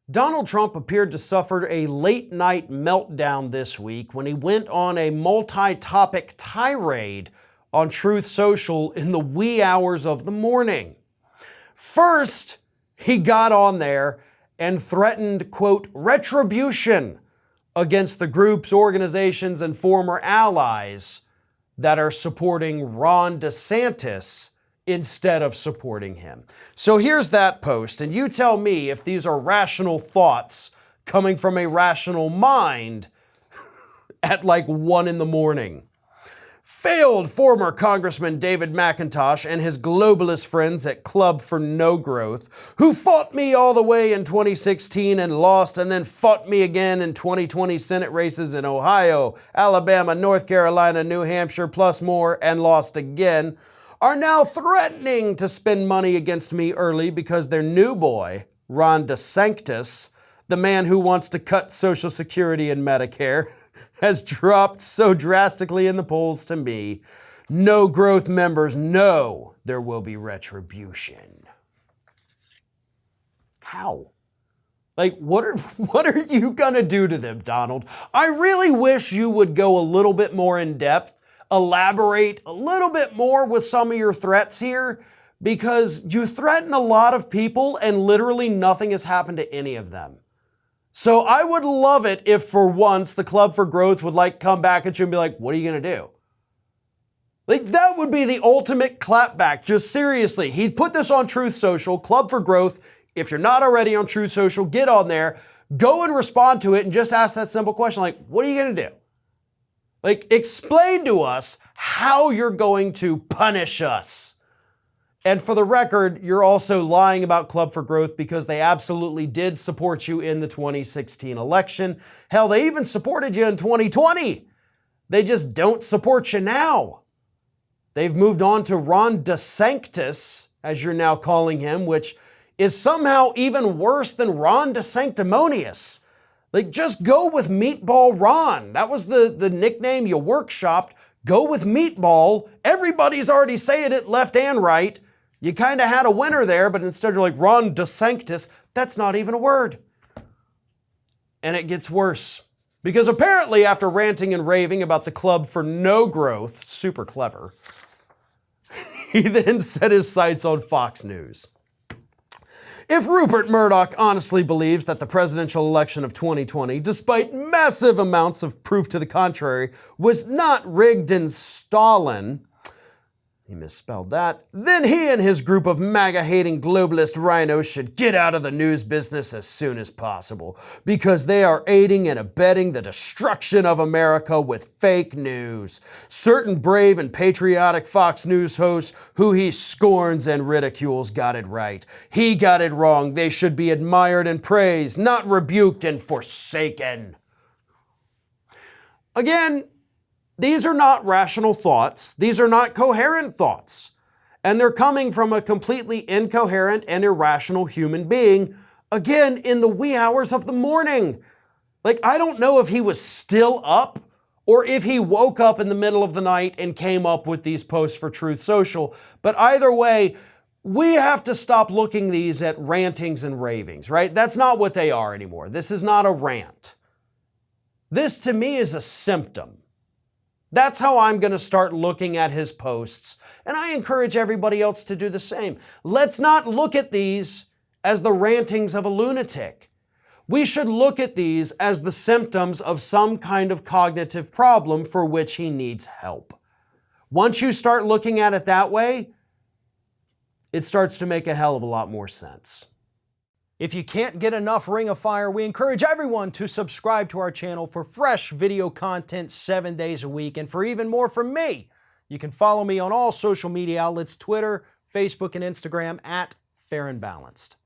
Donald Trump appeared to suffer a late-night meltdown this week when he went on a multi-topic tirade on Truth Social in the wee hours of the morning. First, he got on there and threatened, quote, retribution against the groups, organizations, and former allies that are supporting Ron DeSantis instead of supporting him. So here's that post, and you tell me if these are rational thoughts coming from a rational mind at like 1 in the morning. Failed former Congressman David McIntosh and his globalist friends at Club for No Growth, who fought me all the way in 2016 and lost, and then fought me again in 2020 Senate races in Ohio, Alabama, North Carolina, New Hampshire, plus more, and lost again, are now threatening to spend money against me early because their new boy, Ron DeSantis, the man who wants to cut Social Security and Medicare, has dropped so drastically in the polls to me. No Growth members know there will be retribution. How? Like, what are you gonna do to them, Donald? I really wish you would go a little bit more in depth, elaborate a little bit more with some of your threats here, because you threaten a lot of people and literally nothing has happened to any of them. So I would love it if for once the Club for Growth would like come back at you and be like, what are you gonna do? Like, that would be the ultimate clapback, just seriously. He'd put this on Truth Social, Club for Growth. If you're not already on Truth Social, get on there, go and respond to it and just ask that simple question like, what are you gonna do? Like, explain to us how you're going to punish us. And for the record, you're also lying about Club for Growth because they absolutely did support you in the 2016 election. Hell, they even supported you in 2020. They just don't support you now. They've moved on to Ron DeSantis, as you're now calling him, which is somehow even worse than Ron DeSanctimonious. Like, just go with Meatball Ron. That was the nickname you workshopped. Go with Meatball. Everybody's already saying it left and right. You kind of had a winner there, but instead you're like, Ron DeSantis, that's not even a word. And it gets worse. Because apparently after ranting and raving about the Club for No Growth, super clever, he then set his sights on Fox News. If Rupert Murdoch honestly believes that the presidential election of 2020, despite massive amounts of proof to the contrary, was not rigged and stolen, he misspelled that, then he and his group of MAGA-hating globalist rhinos should get out of the news business as soon as possible, because they are aiding and abetting the destruction of America with fake news. Certain brave and patriotic Fox News hosts who he scorns and ridicules got it right. He got it wrong. They should be admired and praised, not rebuked and forsaken. Again, these are not rational thoughts. These are not coherent thoughts. And they're coming from a completely incoherent and irrational human being, again, in the wee hours of the morning. Like, I don't know if he was still up or if he woke up in the middle of the night and came up with these posts for Truth Social. But either way, we have to stop looking these at rantings and ravings, right? That's not what they are anymore. This is not a rant. This, to me, is a symptom. That's how I'm going to start looking at his posts, and I encourage everybody else to do the same. Let's not look at these as the rantings of a lunatic. We should look at these as the symptoms of some kind of cognitive problem for which he needs help. Once you start looking at it that way, it starts to make a hell of a lot more sense. If you can't get enough Ring of Fire, we encourage everyone to subscribe to our channel for fresh video content 7 days a week. And for even more from me, you can follow me on all social media outlets, Twitter, Facebook, and Instagram at Fair and Balanced.